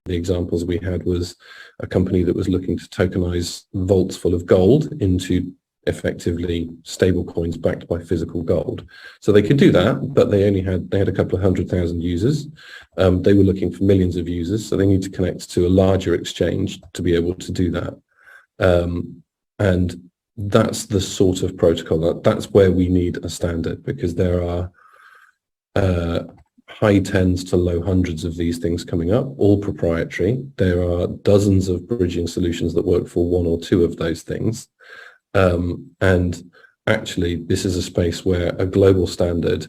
The examples we had was a company that was looking to tokenize vaults full of gold into effectively stable coins backed by physical gold. So they could do that, but they had a couple of 100,000 users. They were looking for millions of users, so they need to connect to a larger exchange to be able to do that. And that's the sort of protocol that's where we need a standard, because there are high tens to low hundreds of these things coming up, all proprietary. There are dozens of bridging solutions that work for one or two of those things. And actually, this is a space where a global standard,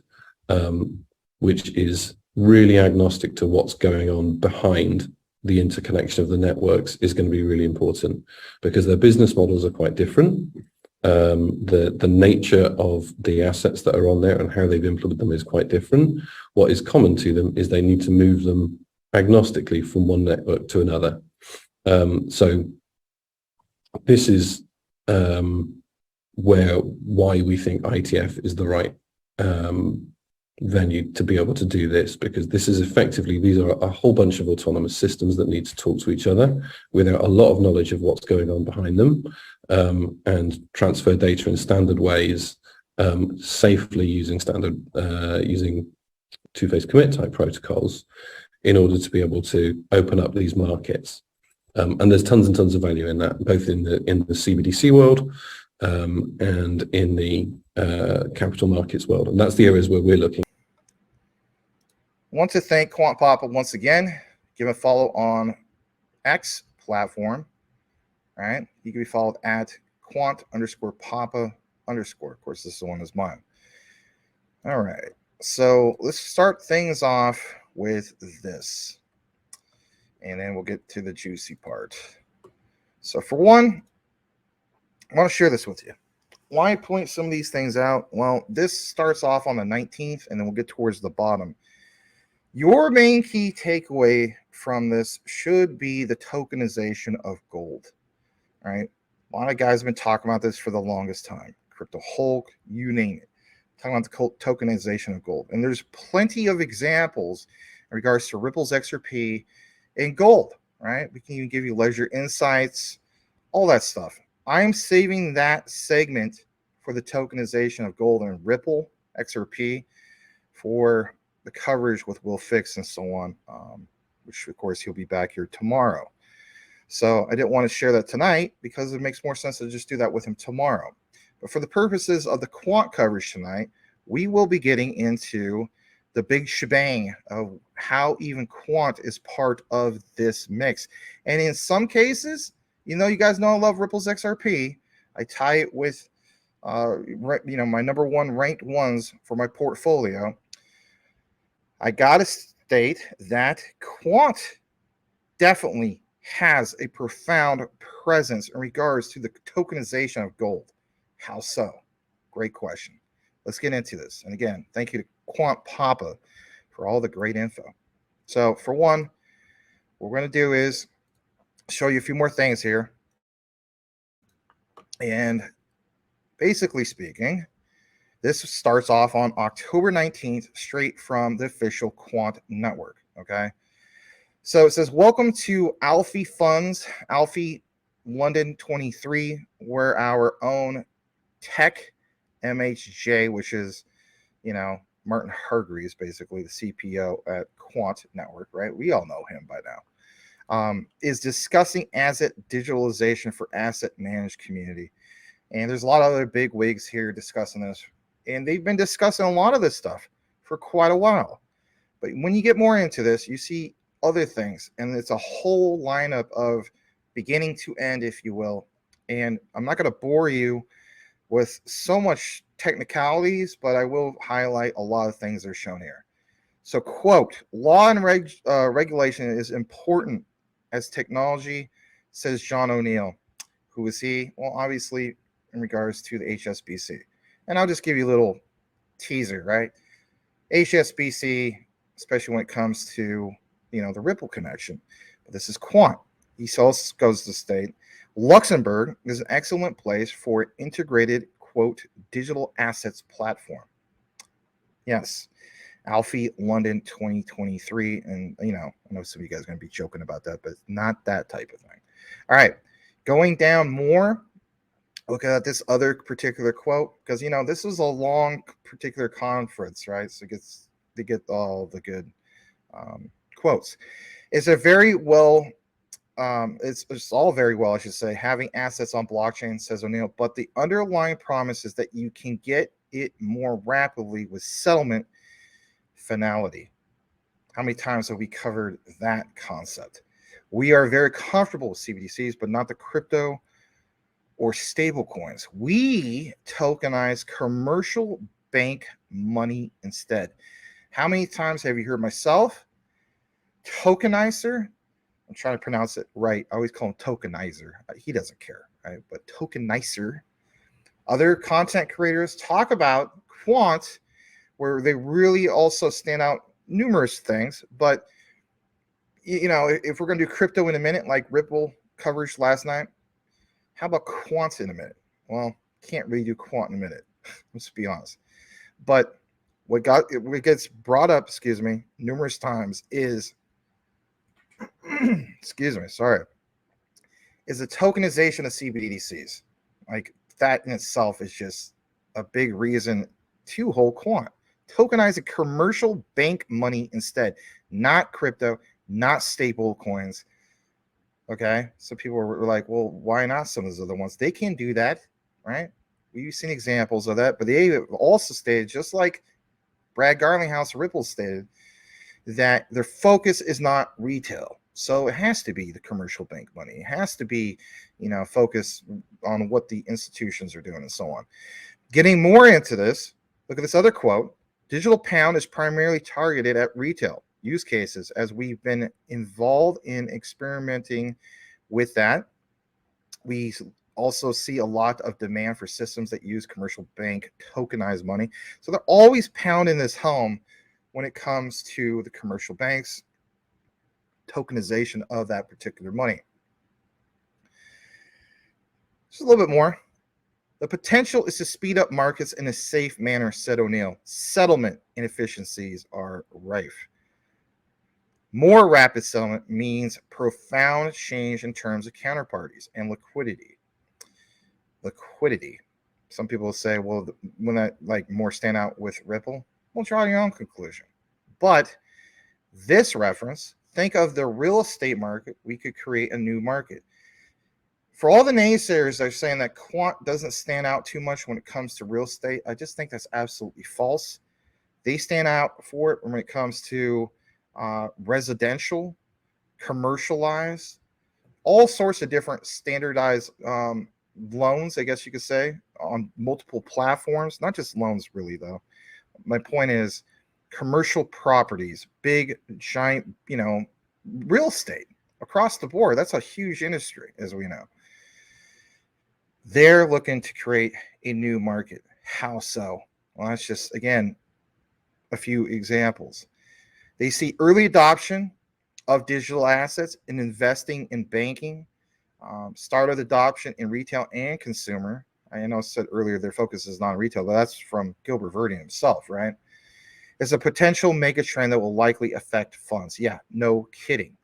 which is really agnostic to what's going on behind the interconnection of the networks, is going to be really important, because their business models are quite different. The nature of the assets that are on there and how they've implemented them is quite different. What is common to them is they need to move them agnostically from one network to another. So this is why we think IETF is the right venue to be able to do this, because this is effectively, these are a whole bunch of autonomous systems that need to talk to each other without a lot of knowledge of what's going on behind them, and transfer data in standard ways, safely using using two-phase commit type protocols in order to be able to open up these markets. And there's tons and tons of value in that, both in the CBDC world and in the capital markets world. And that's the areas where we're looking. I want to thank Quant Papa once again. Give a follow on X platform. All right. You can be followed at Quant_Papa_. Of course, this one is mine. All right. So let's start things off with this, and then we'll get to the juicy part. So for one, I want to share this with you. Why point some of these things out? Well, this starts off on the 19th, and then we'll get towards the bottom. Your main key takeaway from this should be the tokenization of gold. All right. A lot of guys have been talking about this for the longest time. Crypto Hulk, you name it. Talking about the tokenization of gold. And there's plenty of examples in regards to Ripple's XRP and gold, right? We can even give you Ledger Insights, all that stuff. I am saving that segment for the tokenization of gold and Ripple XRP for the coverage with Will Fix and so on, which of course he'll be back here tomorrow. So I didn't want to share that tonight because it makes more sense to just do that with him tomorrow. But for the purposes of the Quant coverage tonight, we will be getting into the big shebang of how even Quant is part of this mix. And in some cases, you guys know I love Ripple's XRP. I tie it with, my number one ranked ones for my portfolio. I got to state that Quant definitely has a profound presence in regards to the tokenization of gold. How so? Great question. Let's get into this. And again, thank you to Quant Papa for all the great info. So for one, what we're going to do is show you a few more things here. And basically speaking, this starts off on October 19th, straight from the official Quant network, okay? So it says, welcome to Alfie Funds, Alfie London 23, where our own tech MHJ, which is, Martin Hargreaves, basically the CPO at Quant Network, right? We all know him by now, is discussing asset digitalization for asset managed community. And there's a lot of other big wigs here discussing this. And they've been discussing a lot of this stuff for quite a while. But when you get more into this, you see other things. And it's a whole lineup of beginning to end, if you will. And I'm not going to bore you with so much technicalities, but I will highlight a lot of things that are shown here. So, quote, law and regulation is important as technology, says John O'Neill. Who is he? Well, obviously, in regards to the HSBC. And I'll just give you a little teaser, right? HSBC, especially when it comes to, the Ripple connection. But this is Quant. He also goes to state, Luxembourg is an excellent place for integrated, quote, digital assets platform. Yes. Alfie London 2023. And, you know, I know some of you guys are going to be joking about that, but not that type of thing. All right. Going down more, look at this other particular quote, because, you know, this was a long particular conference, right? So it gets to get all the good quotes. It's a very well, it's all very well, I should say, having assets on blockchain, says O'Neill, but the underlying promise is that you can get it more rapidly with settlement finality. How many times have we covered that concept? We are very comfortable with CBDCs, but not the crypto or stable coins. We tokenize commercial bank money instead. How many times have you heard myself, tokenizer? I'm trying to pronounce it right. I always call him tokenizer. He doesn't care, right? But tokenizer. Other content creators talk about Quant, where they really also stand out numerous things. But, you know, if we're going to do crypto in a minute, like Ripple coverage last night, how about Quant in a minute? Well, can't really do Quant in a minute. Let's be honest. But what gets brought up, numerous times is, is the tokenization of CBDCs. Like, that in itself is just a big reason to hold Quant. Tokenizing commercial bank money instead, not crypto, not stable coins. Okay, so people were like, well, why not some of those other ones? They can do that, right? We've seen examples of that, but they also stated, just like Brad Garlinghouse Ripple stated, that their focus is not retail. So it has to be the commercial bank money. It has to be, you know, focus on what the institutions are doing and so on. Getting more into this, look at this other quote. Digital pound is primarily targeted at retail use cases, as we've been involved in experimenting with that. We also see a lot of demand for systems that use commercial bank tokenized money. So they're always pounding this home when it comes to the commercial banks, tokenization of that particular money. Just a little bit more. The potential is to speed up markets in a safe manner, said O'Neill. Settlement inefficiencies are rife. More rapid settlement means profound change in terms of counterparties and liquidity. Some people will say, well, when that like more stand out with Ripple, well, draw your own conclusion. But this reference, think of the real estate market. We could create a new market. For all the naysayers that are saying that Quant doesn't stand out too much when it comes to real estate, I just think that's absolutely false. They stand out for it when it comes to residential, commercialized, all sorts of different standardized loans, I guess you could say, on multiple platforms. Not just loans, really, though. My point is commercial properties, big, giant, you know, real estate across the board. That's a huge industry, as we know. They're looking to create a new market. How so? Well, that's just, again, a few examples. They see early adoption of digital assets and investing in banking, started adoption in retail and consumer. I know I said earlier their focus is non-retail, but that's from Gilbert Verdi himself, right? It's a potential mega trend that will likely affect funds. Yeah, no kidding.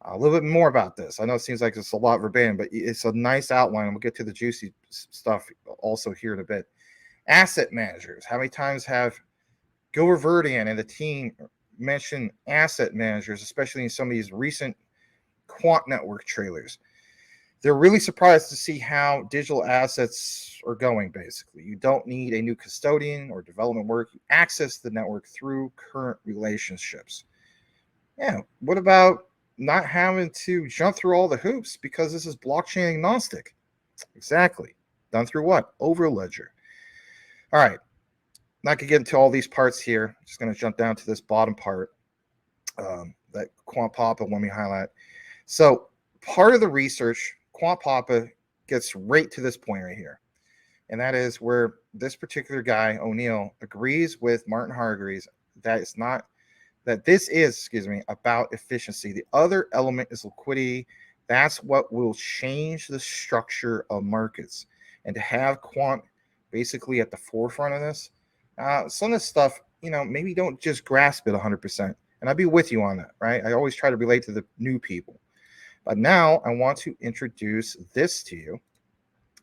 A little bit more about this. I know it seems like it's a lot verbatim, but it's a nice outline. We'll get to the juicy stuff also here in a bit. Asset managers. How many times have Gilbert Verdi and the team mentioned asset managers, especially in some of these recent Quant Network trailers? They're really surprised to see how digital assets are going, basically. You don't need a new custodian or development work. You access the network through current relationships. Yeah, what about not having to jump through all the hoops because this is blockchain agnostic? Exactly. Done through what? Overledger. All right. Not going to get into all these parts here. Just going to jump down to this bottom part that Quant Papa want me to highlight. So part of the research, Quant Papa gets right to this point right here. And that is where this particular guy, O'Neill, agrees with Martin Hargreaves that it's not, that this is, about efficiency. The other element is liquidity. That's what will change the structure of markets. And to have Quant basically at the forefront of this, some of this stuff maybe don't just grasp it 100%. And I'd be with you on that, right? I always try to relate to the new people. But now I want to introduce this to you.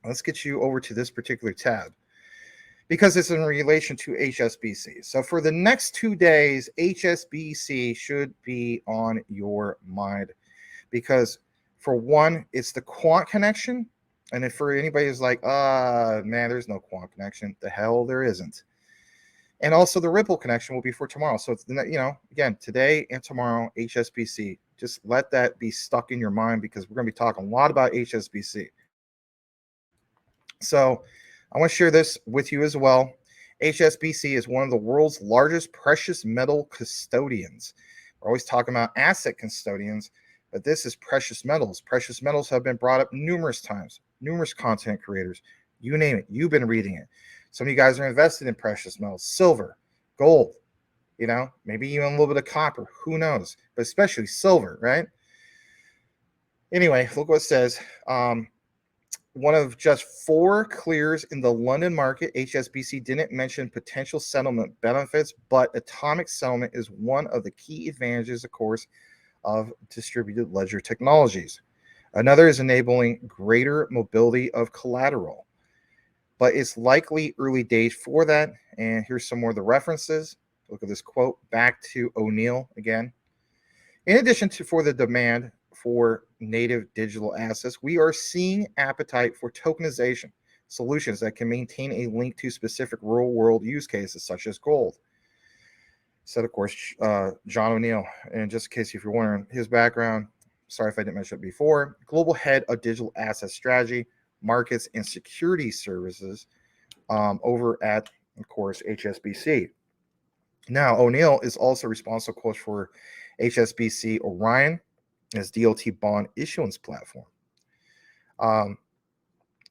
Let's get you over to this particular tab because it's in relation to HSBC. So for the next 2 days, HSBC should be on your mind because, for one, it's the Quant connection. And if for anybody who's like, man, there's no Quant connection, the hell there isn't. And also the Ripple connection will be for tomorrow. So it's, again, today and tomorrow, HSBC. Just let that be stuck in your mind because we're going to be talking a lot about HSBC. So I want to share this with you as well. HSBC is one of the world's largest precious metal custodians. We're always talking about asset custodians, but this is precious metals. Precious metals have been brought up numerous times, numerous content creators, you name it. You've been reading it. Some of you guys are invested in precious metals, silver, gold, maybe even a little bit of copper, who knows, but especially silver, right? Anyway, look what it says. One of just 4 clears in the London market, HSBC didn't mention potential settlement benefits, but atomic settlement is one of the key advantages, of course, of distributed ledger technologies. Another is enabling greater mobility of collateral, but it's likely early days for that. And here's some more of the references. Look at this quote back to O'Neill again. In addition to for the demand for native digital assets, we are seeing appetite for tokenization solutions that can maintain a link to specific real world use cases such as gold. Said, of course, John O'Neill. And just in case if you're wondering his background, sorry if I didn't mention it before, global head of digital asset strategy, markets, and security services over at, of course, HSBC. Now, O'Neill is also responsible, of course, for HSBC Orion as DLT bond issuance platform.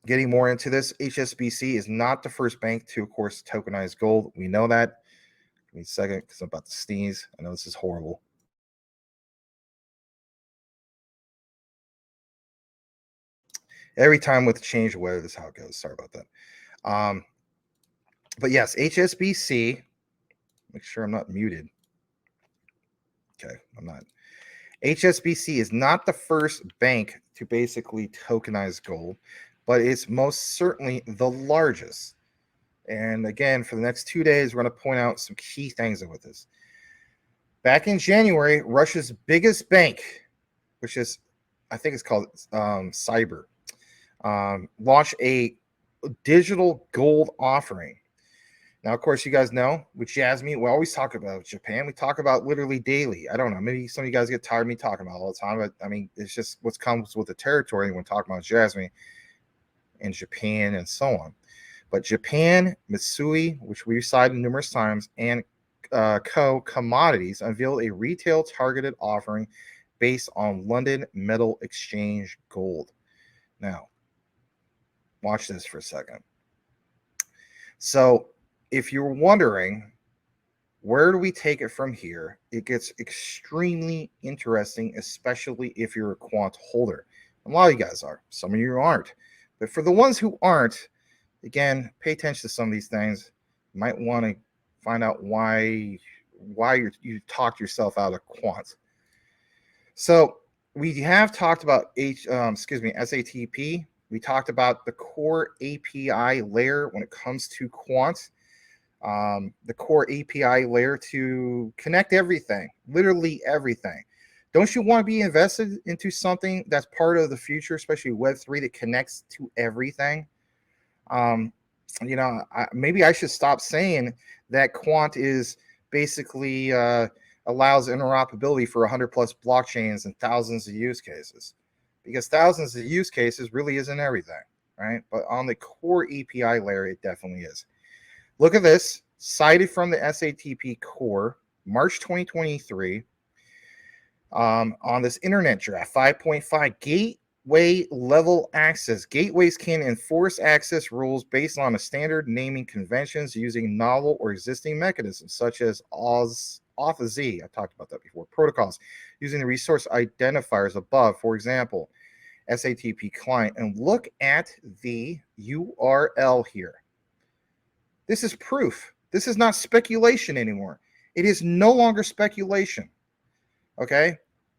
Getting more into this, HSBC is not the first bank to, of course, tokenize gold. We know that. Give me a second because I'm about to sneeze. I know this is horrible. Every time with the change of weather, this is how it goes. Sorry about that. But yes, HSBC, make sure I'm not muted. Okay, I'm not. HSBC is not the first bank to basically tokenize gold, but it's most certainly the largest. And again, for the next 2 days, we're going to point out some key things with this. Back in January, Russia's biggest bank, which is, I think it's called Cyber, launched a digital gold offering. Now, of course, you guys know with JASMY, we always talk about Japan. We talk about literally daily. I don't know. Maybe some of you guys get tired of me talking about it all the time, but I mean, it's just what comes with the territory when talking about JASMY and Japan and so on. But Japan, Mitsui, which we've cited numerous times, and Commodities unveiled a retail targeted offering based on London Metal Exchange gold. Now, watch this for a second. So, if you're wondering, where do we take it from here? It gets extremely interesting, especially if you're a quant holder. A lot of you guys are. Some of you aren't. But for the ones who aren't, again, pay attention to some of these things. You might want to find out why you talked yourself out of quant. So we have talked about SATP. We talked about the core API layer when it comes to quant. The core API layer to connect everything, literally everything. Don't you want to be invested into something that's part of the future, especially Web3 that connects to everything? Maybe I should stop saying that Quant is basically allows interoperability for 100 plus blockchains and thousands of use cases, because thousands of use cases really isn't everything, right? But on the core API layer, it definitely is. Look at this, cited from the SATP core, March 2023, on this internet draft 5.5 gateway level access. Gateways can enforce access rules based on a standard naming conventions using novel or existing mechanisms such as Auth-Z. I talked about that before. Protocols using the resource identifiers above, for example, SATP client. And look at the URL here. This is proof This is not speculation anymore. It is no longer speculation. Okay?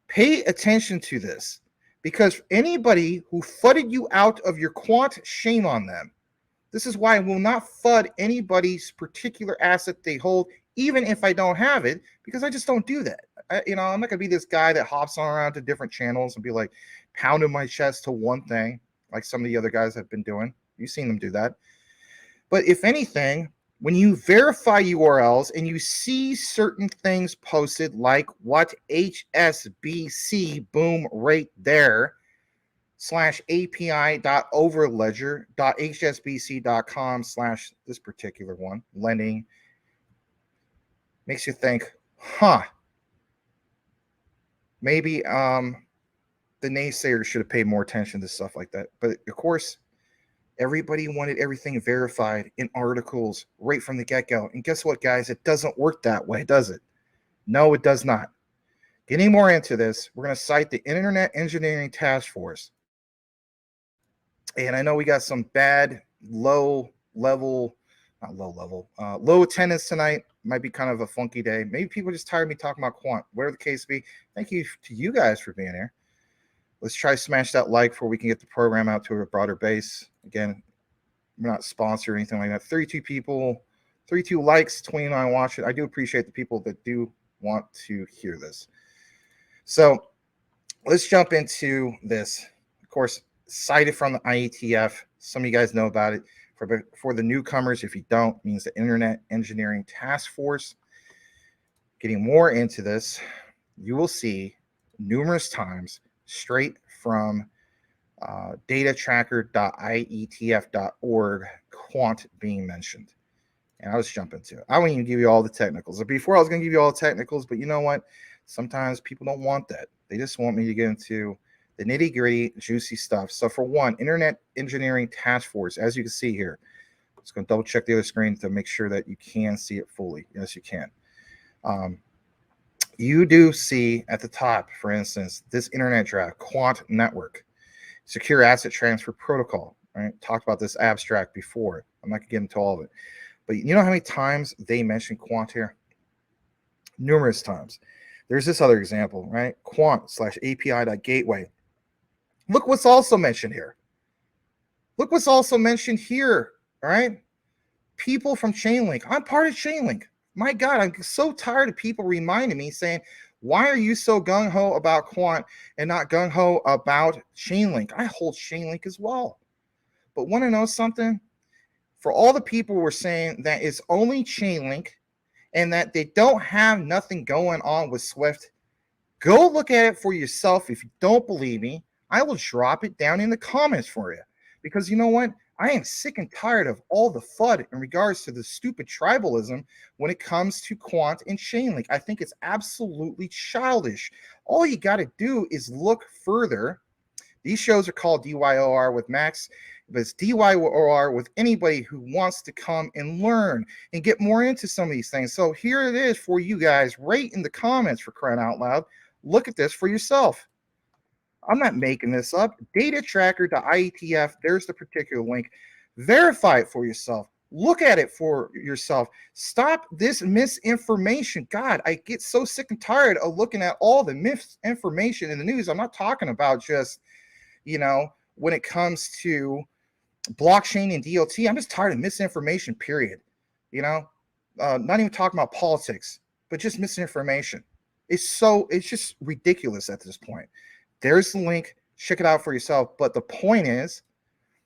Pay attention to this, because anybody who fudded you out of your quant, shame on them. This is why I will not FUD anybody's particular asset they hold, even if I don't have it, because I just don't do that. I'm not going to be this guy that hops on around to different channels and be like pounding my chest to one thing, like some of the other guys have been doing. You've seen them do that. But if anything, when you verify URLs and you see certain things posted, like what HSBC, boom, right there, /api.overledger.hsbc.com/ this particular one, lending, makes you think, maybe the naysayers should have paid more attention to stuff like that. But of course, everybody wanted everything verified in articles right from the get-go. And guess what, guys? It doesn't work that way, does it? No, it does not. Getting more into this, we're going to cite the Internet Engineering Task Force. And I know we got some bad, low attendance tonight. Might be kind of a funky day. Maybe people just tired of me talking about quant. Whatever the case be, thank you to you guys for being here. Let's try to smash that like before we can get the program out to a broader base. Again, we're not sponsored or anything like that. 32 people, 32 likes, 29 watching. I do appreciate the people that do want to hear this. So let's jump into this. Of course, cited from the IETF. Some of you guys know about it. For the newcomers, if you don't, it means the Internet Engineering Task Force. Getting more into this, you will see numerous times straight from datatracker.ietf.org Quant being mentioned. And I'll just jump into it. I won't even give you all the technicals. Before I was going to give you all the technicals, but you know what? Sometimes people don't want that. They just want me to get into the nitty-gritty, juicy stuff. So for one, Internet Engineering Task Force, as you can see here, I'm just going to double check the other screen to make sure that you can see it fully. Yes, you can. You do see at the top, for instance, this internet draft, Quant Network, Secure Asset Transfer Protocol, right? Talked about this abstract before. I'm not going to get into all of it. But you know how many times they mention Quant here? Numerous times. There's this other example, right? Quant/API.gateway. Look what's also mentioned here. Look what's also mentioned here, all right? People from Chainlink. I'm part of Chainlink. My God, I'm so tired of people reminding me saying, why are you so gung-ho about Quant and not gung-ho about Chainlink? I hold Chainlink as well. But want to know something? For all the people who are saying that it's only Chainlink and that they don't have nothing going on with Swift, go look at it for yourself. If you don't believe me, I will drop it down in the comments for you. Because you know what? I am sick and tired of all the FUD in regards to the stupid tribalism when it comes to Quant and Chainlink. I think it's absolutely childish. All you got to do is look further. These shows are called DYOR with Max, but it's DYOR with anybody who wants to come and learn and get more into some of these things. So here it is for you guys right in the comments, for crying out loud. Look at this for yourself. I'm not making this up. Datatracker.ietf, there's the particular link. Verify it for yourself. Look at it for yourself. Stop this misinformation. God, I get so sick and tired of looking at all the misinformation in the news. I'm not talking about just, when it comes to blockchain and DLT. I'm just tired of misinformation, period. Not even talking about politics, but just misinformation. It's just ridiculous at this point. There's the link. Check it out for yourself. But the point is,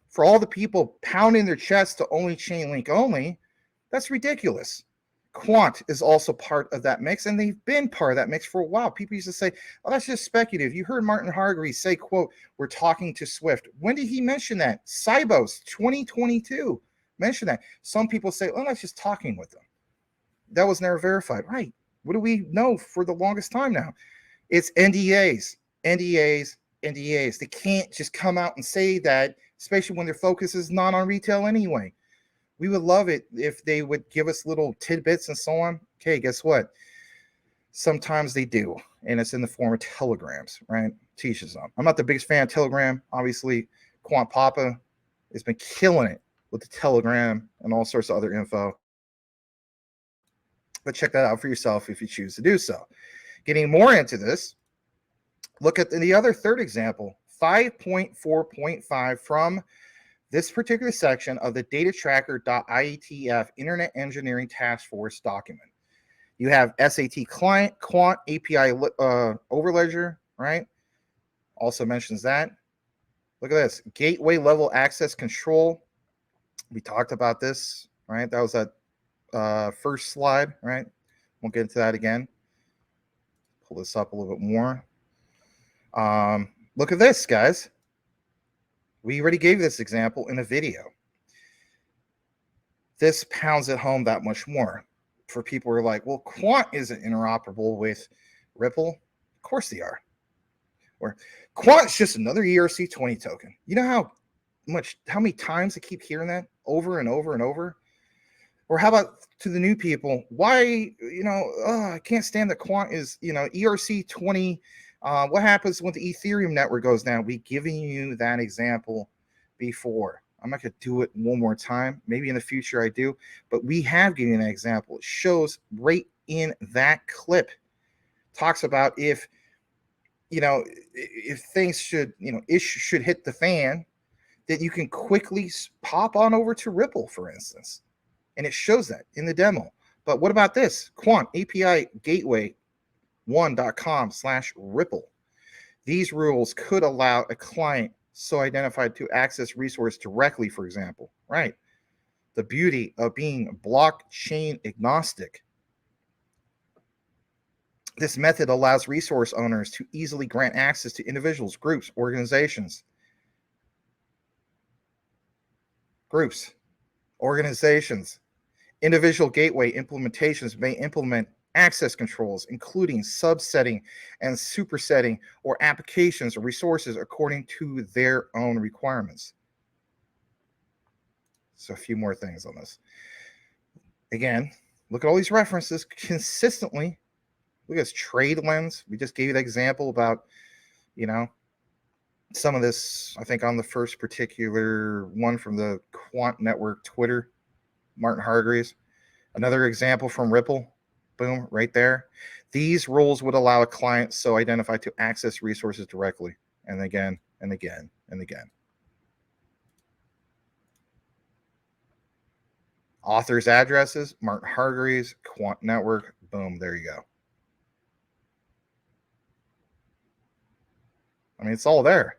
for all the people pounding their chests to only Chainlink only, that's ridiculous. Quant is also part of that mix, and they've been part of that mix for a while. People used to say, oh, that's just speculative. You heard Martin Hargreaves say, quote, we're talking to Swift. When did he mention that? Cybos 2022 mentioned that. Some people say, oh, that's just talking with them. That was never verified. Right. What do we know for the longest time now? It's NDAs. NDAs. They can't just come out and say that, especially when their focus is not on retail anyway. We would love it if they would give us little tidbits and so on. Okay, guess what? Sometimes they do, and it's in the form of telegrams, right? Teaches them. I'm not the biggest fan of Telegram. Obviously, Quant Papa has been killing it with the Telegram and all sorts of other info. But check that out for yourself if you choose to do so. Getting more into this, look at the other third example, 5.4.5 from this particular section of the data tracker.IETF Internet Engineering Task Force document. You have SAT client, Quant, API overledger, right? Also mentions that. Look at this, gateway level access control. We talked about this, right? That was that first slide, right? Won't get into that again. Pull this up a little bit more. Look at this, guys. We already gave this example in a video. This pounds it home that much more for people who are like, well, Quant isn't interoperable with Ripple. Of course they are. Or Quant's just another ERC20 token. You know how many times I keep hearing that over and over and over? Or how about to the new people? Why, I can't stand that Quant is, ERC20. What happens when the Ethereum network goes down? We've given you that example before. I'm not going to do it one more time. Maybe in the future I do, but we have given you that example. It shows right in that clip. Talks about if things should, should hit the fan, that you can quickly pop on over to Ripple, for instance. And it shows that in the demo. But what about this? Quant API gateway 1.com/Ripple. These rules could allow a client so identified to access resource directly, for example, right? The beauty of being blockchain agnostic. This method allows resource owners to easily grant access to individuals, groups, organizations, Individual gateway implementations may implement access controls, including subsetting and supersetting or applications or resources according to their own requirements. So a few more things on this. Again, look at all these references consistently. Look at this trade lens. We just gave you the example about, some of this, I think on the first particular one from the Quant Network Twitter, Martin Hargreaves. Another example from Ripple. Boom, right there. These rules would allow a client so identified to access resources directly. And again, and again, and again. Authors' addresses, Martin Hargreaves, Quant Network. Boom, there you go. I mean, it's all there.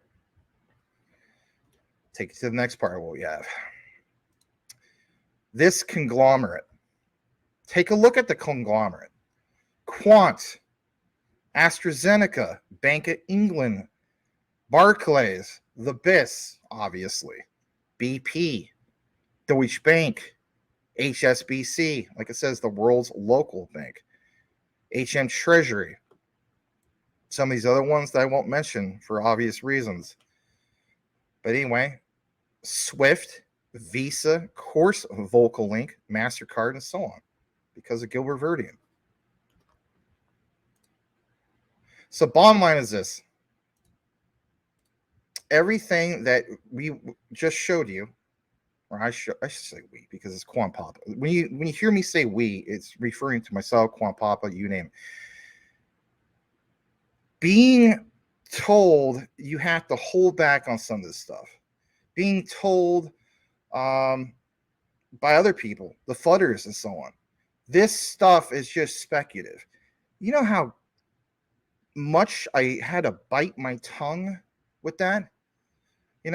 Take it to the next part of what we have. This conglomerate. Take a look at the conglomerate. Quant, AstraZeneca, Bank of England, Barclays, the BIS, obviously, BP, Deutsche Bank, HSBC, like it says, the world's local bank, HM Treasury, some of these other ones that I won't mention for obvious reasons. But anyway, Swift, Visa, of course, VocalLink, MasterCard, and so on, because of Gilbert Verdian. So bottom line is this. Everything that we just showed you, or I should say we, because it's Quant Papa. When you hear me say we, it's referring to myself, Quant Papa, you name it. Being told you have to hold back on some of this stuff. Being told by other people, the fudders and so on. This stuff is just speculative. You know how much I had to bite my tongue with that? It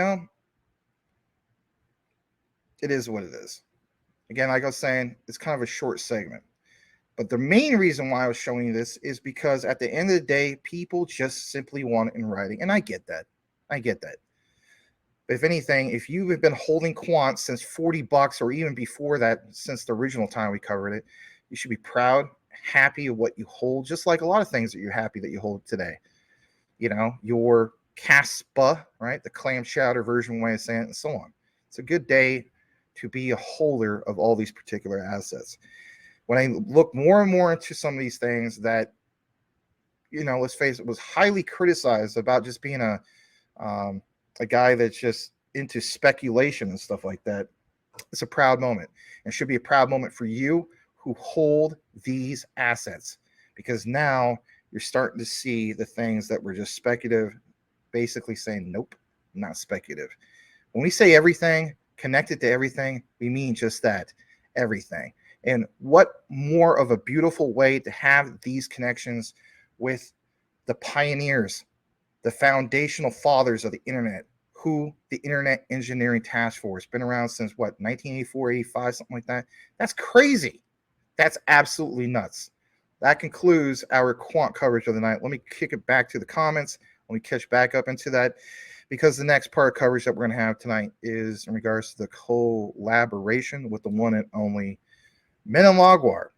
is what it is. Again, like I was saying, it's kind of a short segment. But the main reason why I was showing you this is because at the end of the day, people just simply want it in writing. And I get that. If anything, if you've been holding Quant since $40 or even before that, since the original time we covered it, you should be proud, happy of what you hold, just like a lot of things that you're happy that you hold today. Your Caspa, right? The clam chowder version way of saying it, and so on. It's a good day to be a holder of all these particular assets. When I look more and more into some of these things that, let's face it, was highly criticized about just being a guy that's just into speculation and stuff like that, it's a proud moment. And should be a proud moment for you who hold these assets, because now you're starting to see the things that were just speculative, basically saying, nope, not speculative. When we say everything, connected to everything, we mean just that, everything. And what more of a beautiful way to have these connections with the pioneers, the foundational fathers of the internet, who the Internet Engineering Task Force been around since what, 1984, 85, something like that. That's crazy. That's absolutely nuts. That concludes our quant coverage of the night. Let me kick it back to the comments. Let me catch back up into that, because the next part of coverage that we're going to have tonight is in regards to the collaboration with the one and only Men in Logwar.